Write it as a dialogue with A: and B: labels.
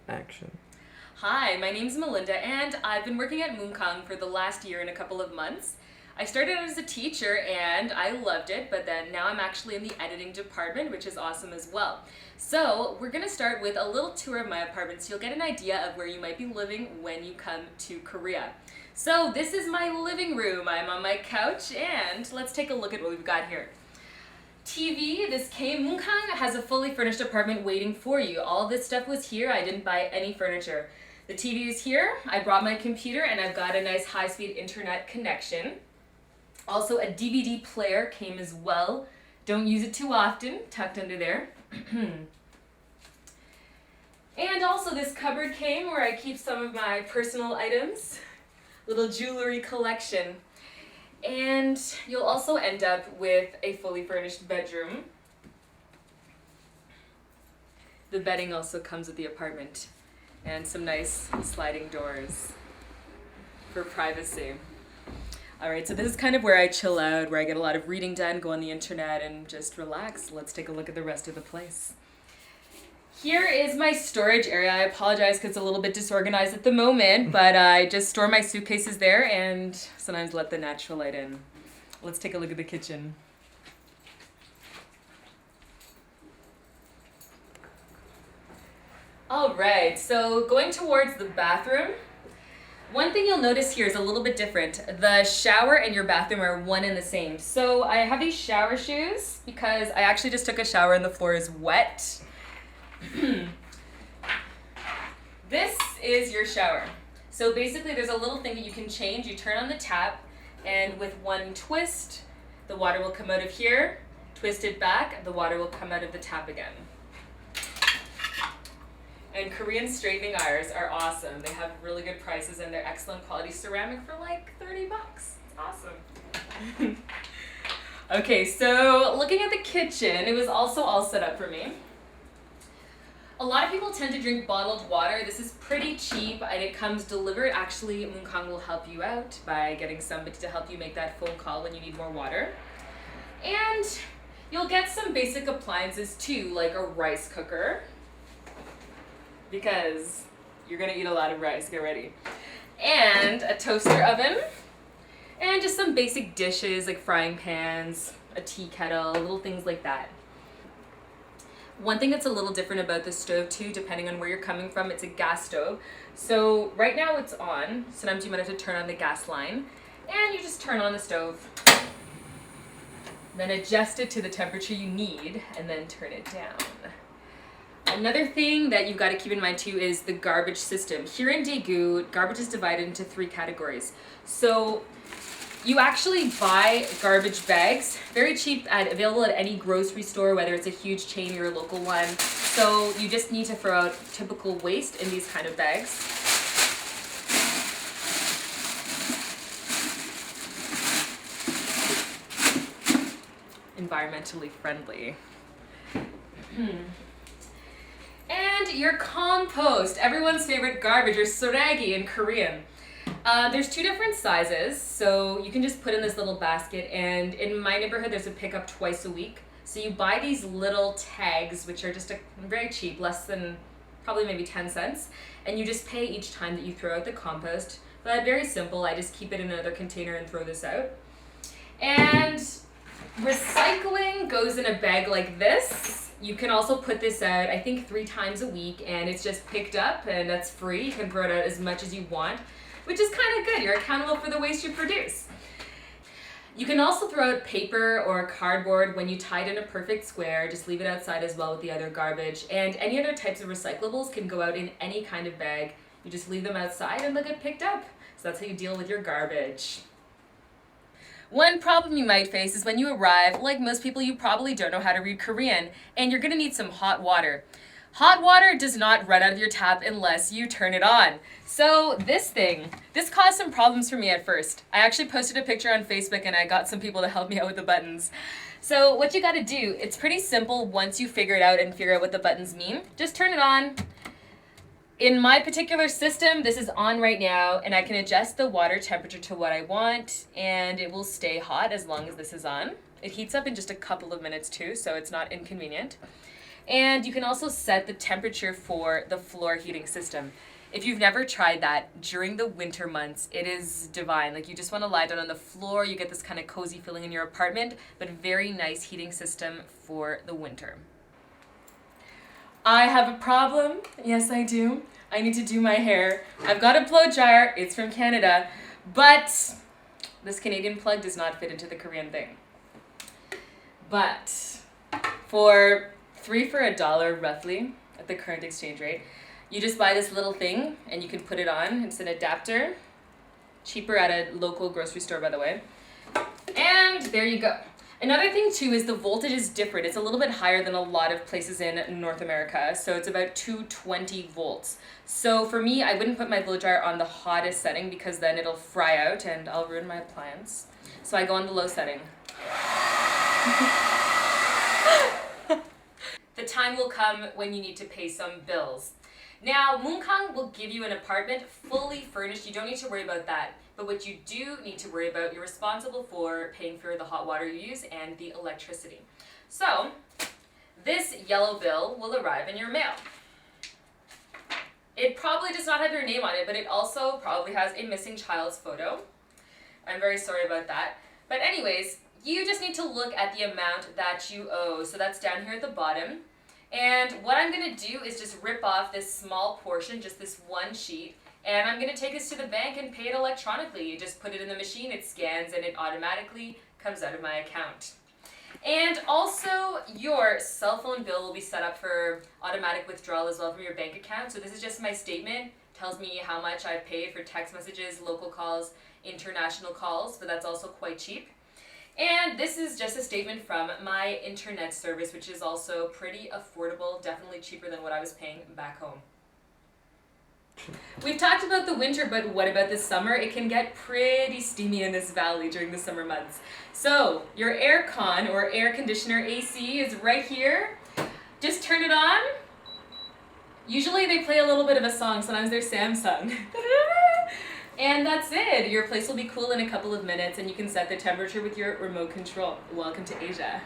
A: Action.
B: Hi, my name's Melinda, and I've been working at Kkang for the last year and a couple of months. I started out as a teacher and I loved it, but then now I'm actually in the editing department, which is awesome as well. So we're gonna start with a little tour of my apartment so you'll get an idea of where you might be living when you come to Korea. So this is my living room. I'm on my couch and let's take a look at what we've got here. TV, this came, Kkang has a fully furnished apartment waiting for you. All this stuff was here, I didn't buy any furniture. The TV is here, I brought my computer and I've got a nice high-speed internet connection. Also a DVD player came as well. Don't use it too often, tucked under there. And also this cupboard came where I keep some of my personal items. Little jewelry collection. And you'll also end up with a fully furnished bedroom. The bedding also comes with the apartment. And some nice sliding doors for privacy. Alright, so this is kind of where I chill out, where I get a lot of reading done, go on the internet, and just relax. Let's take a look at the rest of the place. Here is my storage area. I apologize because it's a little bit disorganized at the moment, but I just store my suitcases there and sometimes let the natural light in. Let's take a look at the kitchen. Alright, so going towards the bathroom, one thing you'll notice here is a little bit different. The shower and your bathroom are one and the same. So I have these shower shoes because I actually just took a shower and the floor is wet. This is your shower. So basically there's a little thing that you can change. You turn on the tap and with one twist, the water will come out of here. Twist it back, the water will come out of the tap again. And Korean straightening irons are awesome. They have really good prices and they're excellent quality ceramic for like $30. It's awesome. Okay, so looking at the kitchen, it was also all set up for me. A lot of people tend to drink bottled water. This is pretty cheap and it comes delivered. Actually, Kkang will help you out by getting somebody to help you make that phone call when you need more water. And you'll get some basic appliances too, like a rice cooker, because you're gonna eat a lot of rice, get ready. And a toaster oven, and just some basic dishes like frying pans, a tea kettle, little things like that. One thing that's a little different about the stove too, depending on where you're coming from, it's a gas stove. So right now it's on, sometimes you might have to turn on the gas line, and you just turn on the stove, then adjust it to the temperature you need, and then turn it down. Another thing that you've got to keep in mind too is the garbage system. Here in Daegu, garbage is divided into 3 categories. So you actually buy garbage bags, very cheap, available at any grocery store, whether it's a huge chain or a local one. So you just need to throw out typical waste in these kind of bags. Environmentally friendly. And your compost, everyone's favorite garbage, or soragi in Korean. There's 2 different sizes, so you can just put in this little basket, and in my neighborhood there's a pickup twice a week. So you buy these little tags, which are just very cheap, less than probably maybe 10 cents, and you just pay each time that you throw out the compost. But very simple, I just keep it in another container and throw this out. And recycling goes in a bag like this. You can also put this out, I think 3 times a week, and it's just picked up and that's free. You can throw it out as much as you want, which is kind of good. You're accountable for the waste you produce. You can also throw out paper or cardboard when you tie it in a perfect square. Just leave it outside as well with the other garbage. And any other types of recyclables can go out in any kind of bag. You just leave them outside and they'll get picked up. So that's how you deal with your garbage. One problem you might face is when you arrive, like most people, you probably don't know how to read Korean, and you're gonna need some hot water. Hot water does not run out of your tap unless you turn it on. So this caused some problems for me at first. I actually posted a picture on Facebook and I got some people to help me out with the buttons. So what you gotta do, it's pretty simple once you figure it out and figure out what the buttons mean. Just turn it on. In my particular system, this is on right now, and I can adjust the water temperature to what I want, and it will stay hot as long as this is on. It heats up in just a couple of minutes too, so it's not inconvenient. And you can also set the temperature for the floor heating system. If you've never tried that, during the winter months, it is divine. Like, you just want to lie down on the floor, you get this kind of cozy feeling in your apartment, but very nice heating system for the winter. I have a problem. Yes, I do. I need to do my hair. I've got a blow dryer. It's from Canada, but this Canadian plug does not fit into the Korean thing. But for 3 for $1 roughly at the current exchange rate, you just buy this little thing and you can put it on. It's an adapter. Cheaper at a local grocery store, by the way. And there you go. Another thing too is the voltage is different. It's a little bit higher than a lot of places in North America. So it's about 220 volts. So for me, I wouldn't put my blow dryer on the hottest setting because then it'll fry out and I'll ruin my appliance. So I go on the low setting. The time will come when you need to pay some bills. Now, Kkang will give you an apartment fully furnished. You don't need to worry about that. But what you do need to worry about, you're responsible for paying for the hot water you use and the electricity. So, this yellow bill will arrive in your mail. It probably does not have your name on it, but it also probably has a missing child's photo. I'm very sorry about that. But anyways, you just need to look at the amount that you owe. So that's down here at the bottom. And what I'm going to do is just rip off this small portion, just this one sheet, and I'm going to take this to the bank and pay it electronically. You just put it in the machine, it scans, and it automatically comes out of my account. And also, your cell phone bill will be set up for automatic withdrawal as well from your bank account. So this is just my statement. Tells me how much I've paid for text messages, local calls, international calls, but that's also quite cheap. And this is just a statement from my internet service, which is also pretty affordable, definitely cheaper than what I was paying back home. We've talked about the winter, but what about the summer? It can get pretty steamy in this valley during the summer months. So your air con or air conditioner AC is right here. Just turn it on. Usually they play a little bit of a song, sometimes they're Samsung. And that's it. Your place will be cool in a couple of minutes and you can set the temperature with your remote control. Welcome to Asia.